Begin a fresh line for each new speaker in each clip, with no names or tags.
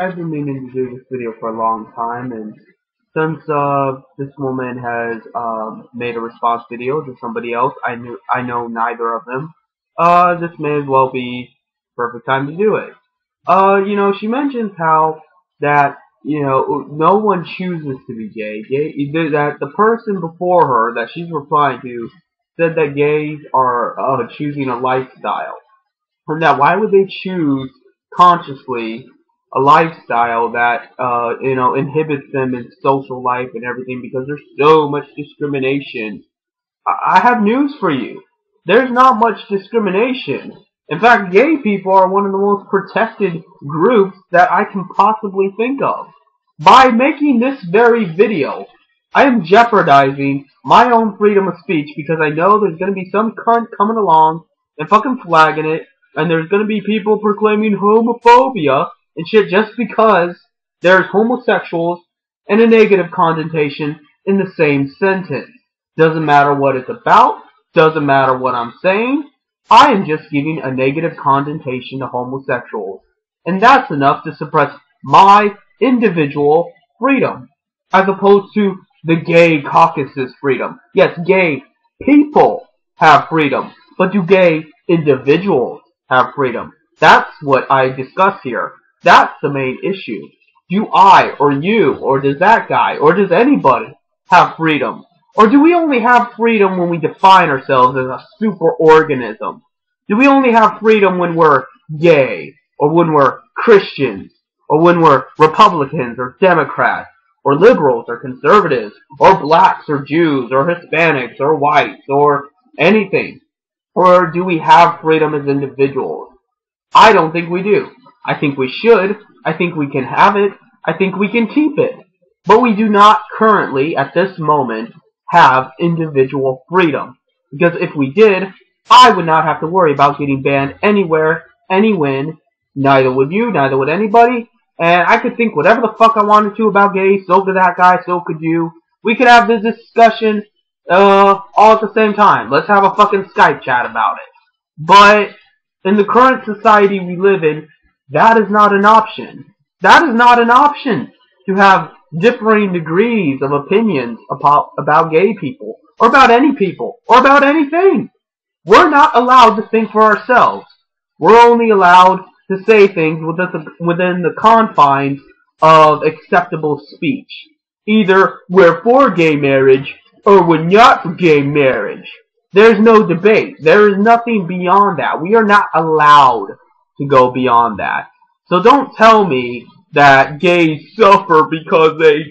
I've been meaning to do this video for a long time, and since this woman has made a response video to somebody else, I know neither of them. This may as well be perfect time to do it. She mentions how that no one chooses to be gay. That the person before her that she's replying to said that gays are choosing a lifestyle. And that why would they choose consciously a lifestyle that inhibits them in social life and everything because there's so much discrimination. I have news for you. There's not much discrimination. In fact, gay people are one of the most protected groups that I can possibly think of. By making this very video, I am jeopardizing my own freedom of speech because I know there's going to be some cunt coming along and fucking flagging it, and there's going to be people proclaiming homophobia and shit just because there's homosexuals and a negative connotation in the same sentence. Doesn't matter what it's about, doesn't matter what I'm saying, I am just giving a negative connotation to homosexuals. And that's enough to suppress my individual freedom, as opposed to the gay caucus's freedom. Yes, gay people have freedom, but do gay individuals have freedom? That's what I discuss here. That's the main issue. Do I, or you, or does that guy, or does anybody have freedom? Or do we only have freedom when we define ourselves as a superorganism? Do we only have freedom when we're gay, or when we're Christians, or when we're Republicans, or Democrats, or liberals, or conservatives, or blacks, or Jews, or Hispanics, or whites, or anything? Or do we have freedom as individuals? I don't think we do. I think we should. I think we can have it. I think we can keep it. But we do not currently, at this moment, have individual freedom. Because if we did, I would not have to worry about getting banned anywhere, anywhen. Neither would you, neither would anybody. And I could think whatever the fuck I wanted to about gays, so could that guy, so could you. We could have this discussion all at the same time. Let's have a fucking Skype chat about it. But in the current society we live in, that is not an option. That is not an option to have differing degrees of opinions about gay people, or about any people, or about anything. We're not allowed to think for ourselves. We're only allowed to say things within the confines of acceptable speech. Either we're for gay marriage, or we're not for gay marriage. There's no debate. There is nothing beyond that. We are not allowed to go beyond that. So don't tell me that gays suffer because they,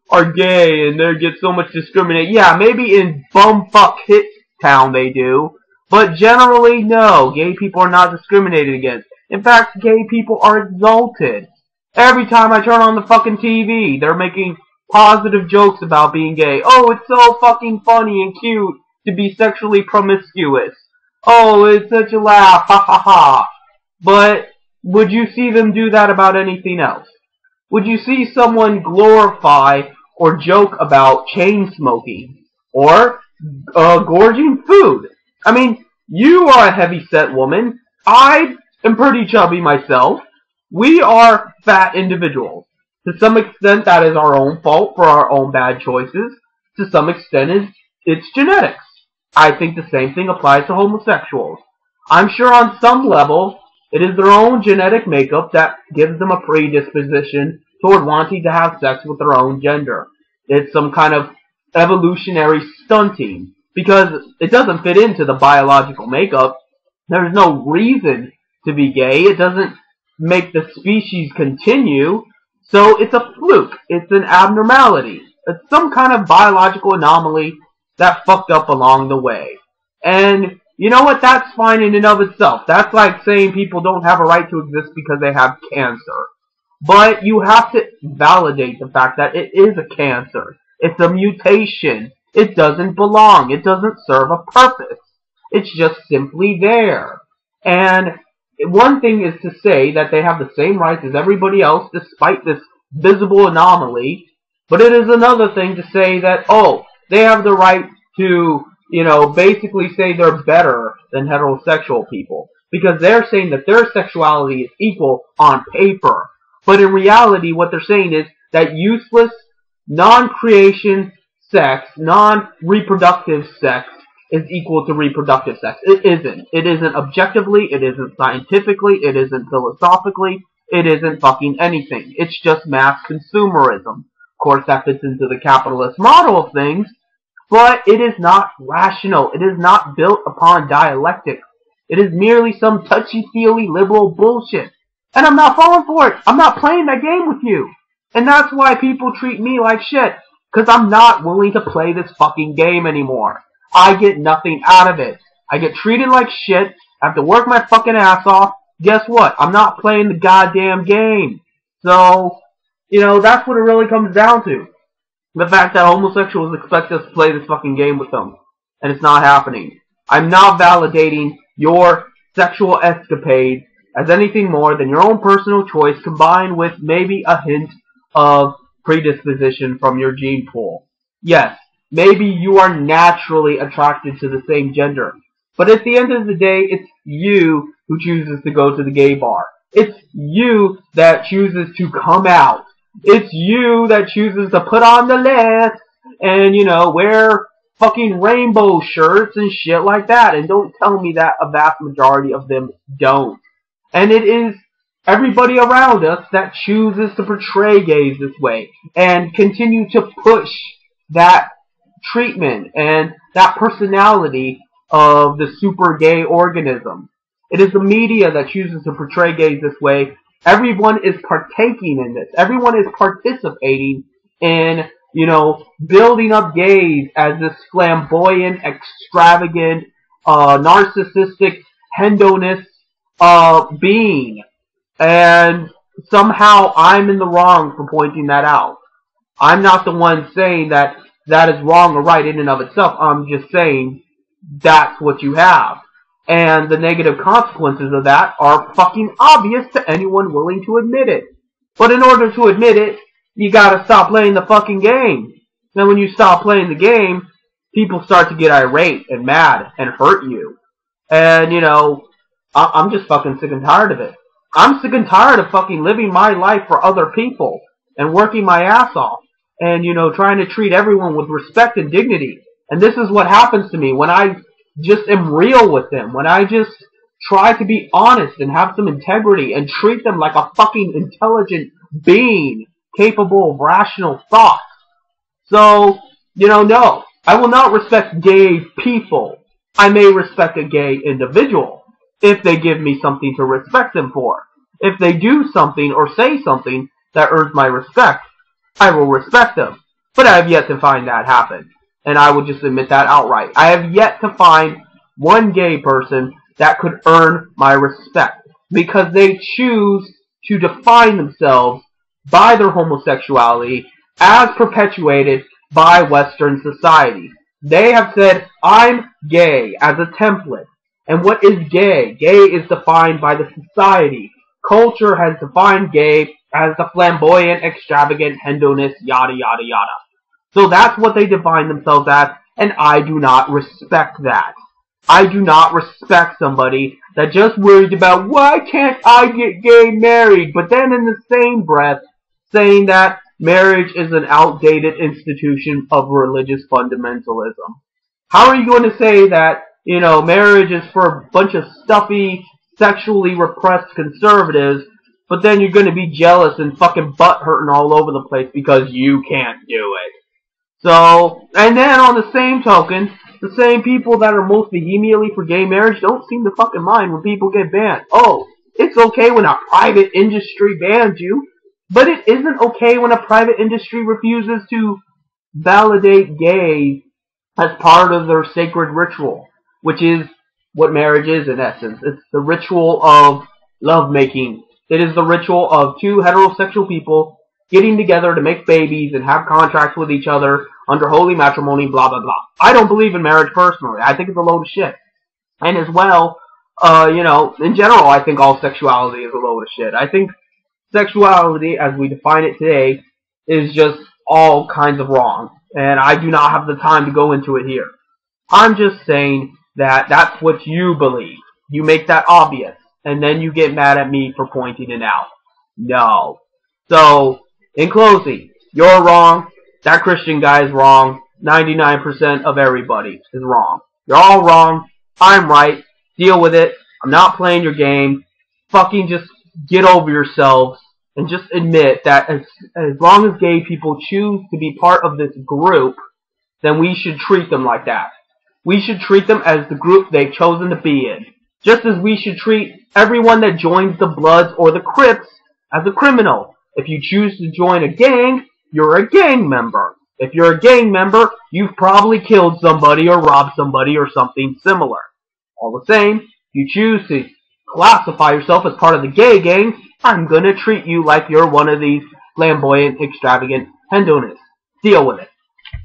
are gay and they get so much discrimination. Yeah, maybe in bumfuck hit town they do, but generally no, gay people are not discriminated against. In fact, gay people are exalted. Every time I turn on the fucking TV, they're making positive jokes about being gay. Oh, it's so fucking funny and cute to be sexually promiscuous. Oh, it's such a laugh, ha ha ha. But would you see them do that about anything else? Would you see someone glorify or joke about chain smoking or gorging food? I mean, you are a heavy-set woman. I am pretty chubby myself. We are fat individuals. To some extent, that is our own fault for our own bad choices. To some extent, it's genetics. I think the same thing applies to homosexuals. I'm sure on some level, it is their own genetic makeup that gives them a predisposition toward wanting to have sex with their own gender. It's some kind of evolutionary stunting, because it doesn't fit into the biological makeup. There's no reason to be gay. It doesn't make the species continue. So it's a fluke. It's an abnormality. It's some kind of biological anomaly that fucked up along the way. And you know what? That's fine in and of itself. That's like saying people don't have a right to exist because they have cancer. But you have to validate the fact that it is a cancer. It's a mutation. It doesn't belong. It doesn't serve a purpose. It's just simply there. And one thing is to say that they have the same rights as everybody else despite this visible anomaly. But it is another thing to say that, oh, they have the right to, basically say they're better than heterosexual people. Because they're saying that their sexuality is equal on paper. But in reality, what they're saying is that useless, non-creation sex, non-reproductive sex is equal to reproductive sex. It isn't. It isn't objectively, it isn't scientifically, it isn't philosophically, it isn't fucking anything. It's just mass consumerism. Of course, that fits into the capitalist model of things, but it is not rational. It is not built upon dialectics. It is merely some touchy-feely liberal bullshit. And I'm not falling for it. I'm not playing that game with you. And that's why people treat me like shit. Because I'm not willing to play this fucking game anymore. I get nothing out of it. I get treated like shit. I have to work my fucking ass off. Guess what? I'm not playing the goddamn game. So, that's what it really comes down to. The fact that homosexuals expect us to play this fucking game with them. And it's not happening. I'm not validating your sexual escapade as anything more than your own personal choice combined with maybe a hint of predisposition from your gene pool. Yes, maybe you are naturally attracted to the same gender. But at the end of the day, it's you who chooses to go to the gay bar. It's you that chooses to come out. It's you that chooses to put on the list and, wear fucking rainbow shirts and shit like that. And don't tell me that a vast majority of them don't. And it is everybody around us that chooses to portray gays this way and continue to push that treatment and that personality of the super gay organism. It is the media that chooses to portray gays this way. Everyone is partaking in this. Everyone is participating in, building up gays as this flamboyant, extravagant, narcissistic, hedonist being. And somehow I'm in the wrong for pointing that out. I'm not the one saying that is wrong or right in and of itself. I'm just saying that's what you have. And the negative consequences of that are fucking obvious to anyone willing to admit it. But in order to admit it, you gotta stop playing the fucking game. Then when you stop playing the game, people start to get irate and mad and hurt you. And, I'm just fucking sick and tired of it. I'm sick and tired of fucking living my life for other people and working my ass off and, trying to treat everyone with respect and dignity. And this is what happens to me when I just am real with them, when I just try to be honest and have some integrity and treat them like a fucking intelligent being capable of rational thought. So, no, I will not respect gay people. I may respect a gay individual if they give me something to respect them for. If they do something or say something that earns my respect, I will respect them. But I have yet to find that happen. And I will just admit that outright. I have yet to find one gay person that could earn my respect. Because they choose to define themselves by their homosexuality as perpetuated by Western society. They have said, I'm gay as a template. And what is gay? Gay is defined by the society. Culture has defined gay as the flamboyant, extravagant, hedonist, yada, yada, yada. So that's what they define themselves as, and I do not respect that. I do not respect somebody that just worried about, why can't I get gay married? But then in the same breath, saying that marriage is an outdated institution of religious fundamentalism. How are you going to say that, marriage is for a bunch of stuffy, sexually repressed conservatives, but then you're going to be jealous and fucking butt hurting all over the place because you can't do it? So, and then on the same token, the same people that are most vehemently for gay marriage don't seem to fucking mind when people get banned. Oh, it's okay when a private industry bans you, but it isn't okay when a private industry refuses to validate gays as part of their sacred ritual, which is what marriage is in essence. It's the ritual of lovemaking. It is the ritual of two heterosexual people getting together to make babies and have contracts with each other under holy matrimony, blah, blah, blah. I don't believe in marriage personally. I think it's a load of shit. And as well, in general, I think all sexuality is a load of shit. I think sexuality, as we define it today, is just all kinds of wrong. And I do not have the time to go into it here. I'm just saying that that's what you believe. You make that obvious. And then you get mad at me for pointing it out. No. So, in closing, you're wrong. That Christian guy is wrong. 99% of everybody is wrong. You're all wrong. I'm right. Deal with it. I'm not playing your game. Fucking just get over yourselves and just admit that as long as gay people choose to be part of this group, then we should treat them like that. We should treat them as the group they've chosen to be in. Just as we should treat everyone that joins the Bloods or the Crips as a criminal. If you choose to join a gang, you're a gang member. If you're a gang member, you've probably killed somebody or robbed somebody or something similar. All the same, if you choose to classify yourself as part of the gay gang, I'm gonna treat you like you're one of these flamboyant, extravagant hedonists. Deal with it.